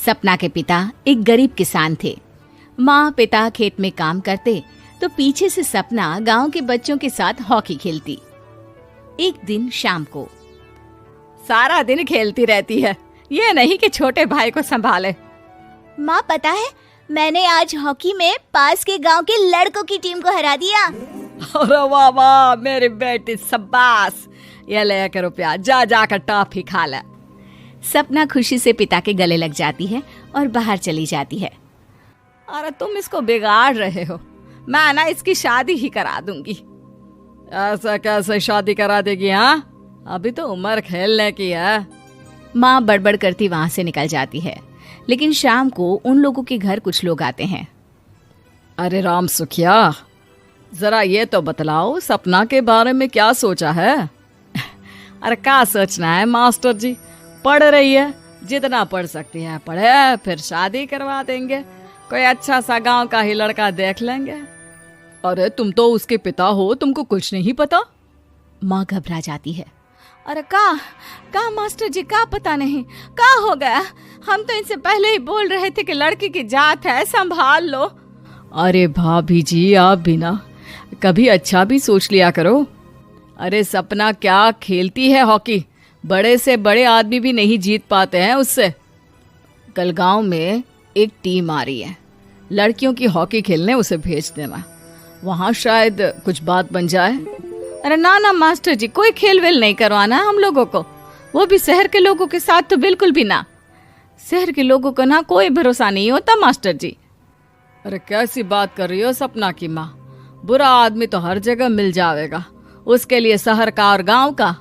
सपना के पिता एक गरीब किसान थे। माँ पिता खेत में काम करते तो पीछे से सपना गांव के बच्चों के साथ हॉकी खेलती। एक दिन शाम को, सारा दिन खेलती रहती है, ये नहीं कि छोटे भाई को संभाले। माँ पता है, मैंने आज हॉकी में पास के गांव के लड़कों की टीम को हरा दिया। अरे वाह वाह मेरी बेटी, शाबाश। ये ले के रुपया, जा जाकर टॉफी खा ले। सपना खुशी से पिता के गले लग जाती है और बाहर चली जाती है। अरे तुम इसको बिगाड़ रहे हो, मैं ना इसकी शादी ही करा दूंगी। ऐसा कैसे शादी करा देगी? हाँ, अभी तो उम्र खेलने की है। माँ बड़बड़ करती वहां से निकल जाती है। लेकिन शाम को उन लोगों के घर कुछ लोग आते हैं। अरे राम सुखिया, जरा ये तो बतलाओ, सपना के बारे में क्या सोचा है? अरे क्या सोचना है मास्टर जी, पढ़ रही है, जितना पढ़ सकती है पढ़े, फिर शादी करवा देंगे, कोई अच्छा सा गांव का ही लड़का देख लेंगे। अरे तुम तो उसके पिता हो, तुमको कुछ नहीं पता? माँ घबरा जाती है। अरे का मास्टर जी, का पता नहीं, का हो गया? हम तो इनसे पहले ही बोल रहे थे कि लड़की की जात है, संभाल लो। अरे भाभी जी, आप भी ना कभी अच्छा भी सोच लिया करो। अरे सपना क्या खेलती है हॉकी, बड़े से बड़े आदमी भी नहीं जीत पाते हैं उससे। कल गांव में एक टीम आ रही है, लड़कियों की हॉकी खेलने उसे भेज देना, वहां शायद कुछ बात बन जाए। अरे ना मास्टर जी, कोई खेल वेल नहीं करवाना हम लोगों को, वो भी शहर के लोगों के साथ तो बिल्कुल भी ना। शहर के लोगों को ना कोई भरोसा नहीं होता मास्टर जी। अरे कैसी बात कर रही हो सपना की माँ, बुरा आदमी तो हर जगह मिल जाएगा, उसके लिए शहर का और गांव का।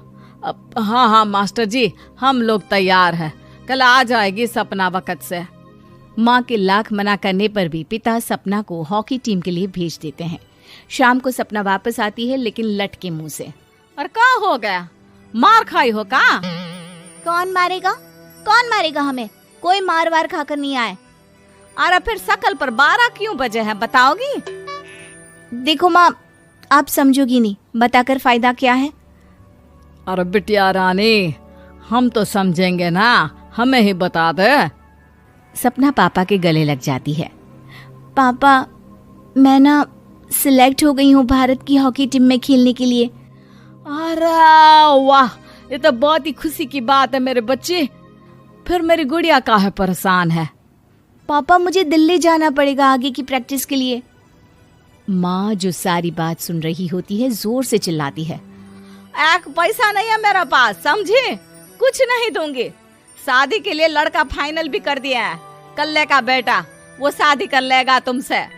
हाँ मास्टर जी, हम लोग तैयार हैं, कल आ जाएगी सपना वक्त से। माँ के लाख मना करने पर भी पिता सपना को हॉकी टीम के लिए भेज देते हैं। शाम को सपना वापस आती है, लेकिन लट के मुंह से। और क्या हो गया, मार खाई हो का? कौन मारेगा हमें? कोई मार वार खाकर नहीं आए। अरे फिर शकल पर 12 क्यों बजे हैं, बताओगी? देखो माँ, आप समझोगी नहीं, बताकर फायदा क्या है? अरे बिटिया रानी, हम तो समझेंगे ना, हमें ही बता दे। सपना पापा के गले लग जाती है। पापा, मैं ना सिलेक्ट हो गई हूँ भारत की हॉकी टीम में खेलने के लिए। अरे वाह, ये तो बहुत ही खुशी की बात है मेरे बच्चे। फिर मेरी गुड़िया काहे परेशान है? पापा, मुझे दिल्ली जाना पड़ेगा आगे की प्रैक्टिस के लिए। माँ जो सारी बात सुन रही होती है, जोर से चिल्लाती है। एक पैसा नहीं है मेरे पास, समझी? कुछ नहीं दूंगी। शादी के लिए लड़का फाइनल भी कर दिया है, कल्ले का बेटा, वो शादी कर लेगा तुमसे।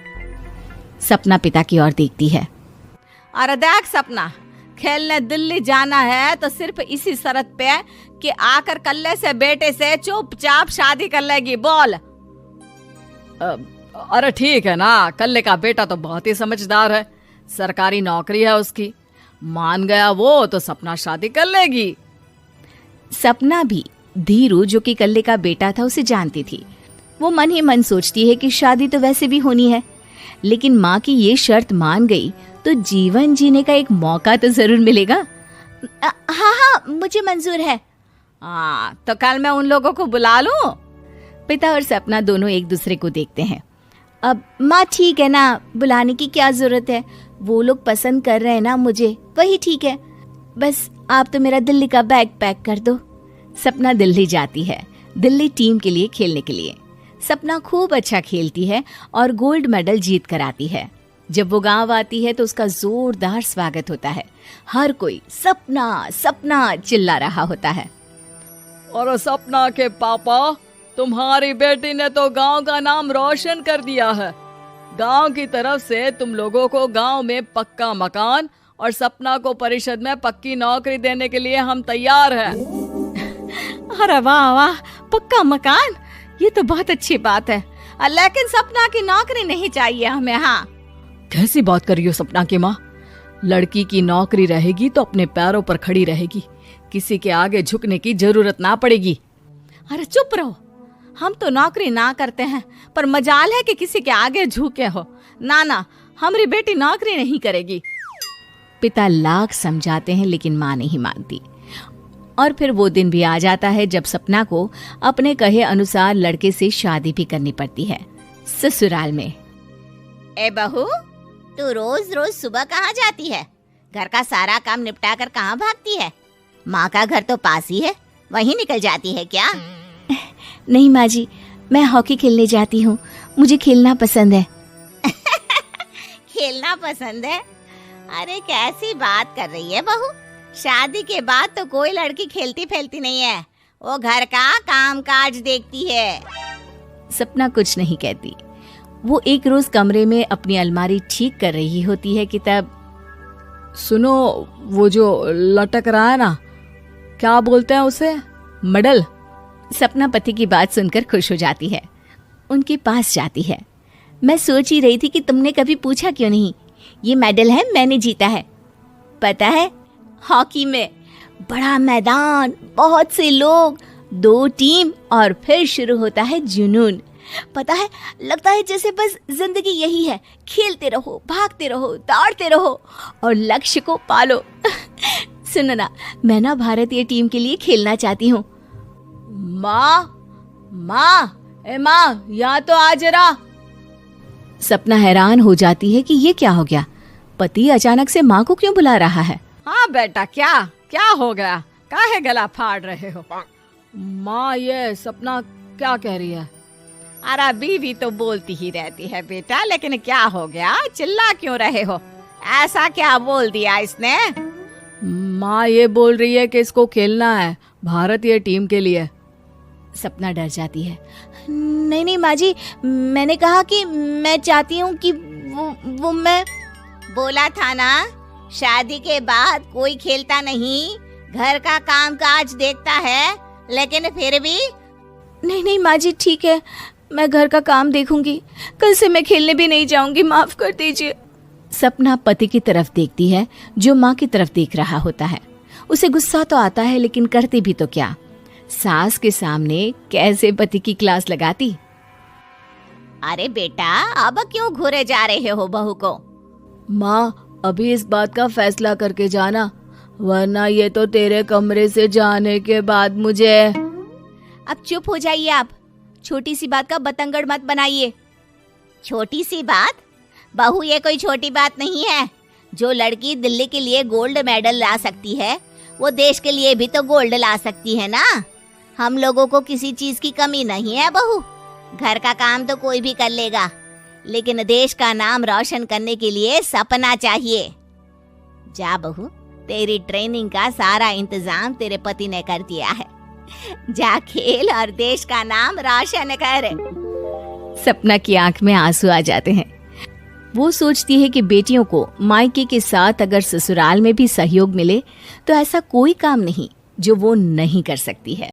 सपना पिता की ओर देखती है। अरे देख सपना, खेलने दिल्ली जाना है तो सिर्फ इसी शर्त पे कि आकर कल्ले से बेटे से चुपचाप शादी कर लेगी, बोल। अरे ठीक है ना, कल्ले का बेटा तो बहुत ही समझदार है, सरकारी नौकरी है उसकी, मान गया वो तो सपना शादी कर लेगी। सपना भी धीरू, जो कि कल्ले का बेटा था, उसे जानती थी। वो मन ही मन सोचती है कि शादी तो वैसे भी होनी है, लेकिन माँ की ये शर्त मान गई तो जीवन जीने का एक मौका तो जरूर मिलेगा। हाँ, मुझे मंजूर है। हाँ, तो कल मैं उन लोगों को बुला लूं? पिता और सपना दोनों एक दूसरे को देखते हैं। अब माँ ठीक है ना, बुलाने की क्या जरूरत है, वो लोग पसंद कर रहे हैं ना मुझे, वही ठीक है। बस आप तो मेरा दिल्ली का बैग पैक कर दो। सपना दिल्ली जाती है, दिल्ली टीम के लिए खेलने के लिए। सपना खूब अच्छा खेलती है और गोल्ड मेडल जीत कर आती है। जब वो गांव आती है तो उसका जोरदार स्वागत होता है। हर कोई सपना सपना चिल्ला रहा होता है। और सपना के पापा, तुम्हारी बेटी ने तो गांव का नाम रोशन कर दिया है। गांव की तरफ से तुम लोगों को गांव में पक्का मकान और सपना को परिषद में पक्की नौकरी देने के लिए हम तैयार हैं। अरे वाह वाह, पक्का मकान, ये तो बहुत अच्छी बात है, लेकिन सपना की नौकरी नहीं चाहिए हमें। हाँ, कैसी बात कर रही हो सपना की माँ? लड़की की नौकरी रहेगी तो अपने पैरों पर खड़ी रहेगी, किसी के आगे झुकने की जरूरत ना पड़ेगी। अरे चुप रहो, हम तो नौकरी ना करते हैं, पर मजाल है कि किसी के आगे झुके हो। ना, हमारी बेटी नौकरी नहीं करेगी। पिता लाख समझाते हैं, लेकिन माँ नहीं मानती। और फिर वो दिन भी आ जाता है जब सपना को अपने कहे अनुसार लड़के से शादी भी करनी पड़ती है। ससुराल में। ए बहू, तू रोज रोज सुबह कहाँ जाती है? घर का सारा काम निपटा कर कहाँ भागती है? माँ का घर तो पास ही है, वहीं निकल जाती है क्या? नहीं माँ जी, मैं हॉकी खेलने जाती हूँ, मुझे खेलना पसंद है। खेलना पसंद है? अरे कैसी बात कर रही है बहू, शादी के बाद तो कोई लड़की खेलती फैलती नहीं है, वो घर का काम काज देखती है। सपना कुछ नहीं कहती। वो एक रोज कमरे में अपनी अलमारी ठीक कर रही होती है कि तब सुनो, वो जो लटक रहा है ना, क्या बोलते हैं उसे? मेडल। सपना पति की बात सुनकर खुश हो जाती है, उनके पास जाती है। मैं सोच ही रही थी कि तुमने कभी पूछा क्यों नहीं। ये मेडल है, मैंने जीता है, पता है, हॉकी में। बड़ा मैदान, बहुत से लोग, 2 टीम और फिर शुरू होता है जुनून। पता है, लगता है जैसे बस जिंदगी यही है, खेलते रहो, भागते रहो, दौड़ते रहो और लक्ष्य को पालो। सुनो ना, मैं ना भारतीय टीम के लिए खेलना चाहती हूँ। माँ, यहाँ तो आ जरा। सपना हैरान हो जाती है कि ये क्या हो गया, पति अचानक से माँ को क्यों बुला रहा है। हाँ बेटा, क्या हो गया? काहे गला फाड़ रहे हो? माँ, ये सपना क्या कह रही है? अरे बीवी तो बोलती ही रहती है बेटा, लेकिन क्या हो गया, चिल्ला क्यों रहे हो? ऐसा क्या बोल दिया इसने? माँ ये बोल रही है कि इसको खेलना है भारतीय टीम के लिए। सपना डर जाती है। नहीं माँ जी, मैंने कहा कि मैं चाहती हूँ कि वो मैं बोला था ना, शादी के बाद कोई खेलता नहीं, घर का काम काज देखता है, लेकिन फिर भी। नहीं माँ जी, ठीक है, मैं घर का काम देखूंगी, कल से मैं खेलने भी नहीं जाऊंगी, माफ कर दीजिए। सपना पति की तरफ देखती है जो माँ की तरफ देख रहा होता है। उसे गुस्सा तो आता है, लेकिन करती भी तो क्या, सास के सामने कैसे पति की क्लास लगाती। अरे बेटा, अब क्यों घूरे जा रहे हो बहू को? माँ, अभी इस बात का फैसला करके जाना, वरना ये तो तेरे कमरे से जाने के बाद मुझे। अब चुप हो जाइए आप, छोटी सी बात का बतंगड़ मत बनाइए। छोटी सी बात? बहू, ये कोई छोटी बात नहीं है। जो लड़की दिल्ली के लिए गोल्ड मेडल ला सकती है, वो देश के लिए भी तो गोल्ड ला सकती है ना। हम लोगों को किसी चीज की कमी नहीं है बहू, घर का काम तो कोई भी कर लेगा, लेकिन देश का नाम रोशन करने के लिए सपना चाहिए। जा बहू, तेरी ट्रेनिंग का सारा इंतजाम तेरे पति ने कर दिया है, जा खेल और देश का नाम रोशन कर। सपना की आंख में आंसू आ जाते हैं। वो सोचती है कि बेटियों को मायके के साथ अगर ससुराल में भी सहयोग मिले तो ऐसा कोई काम नहीं जो वो नहीं कर सकती है।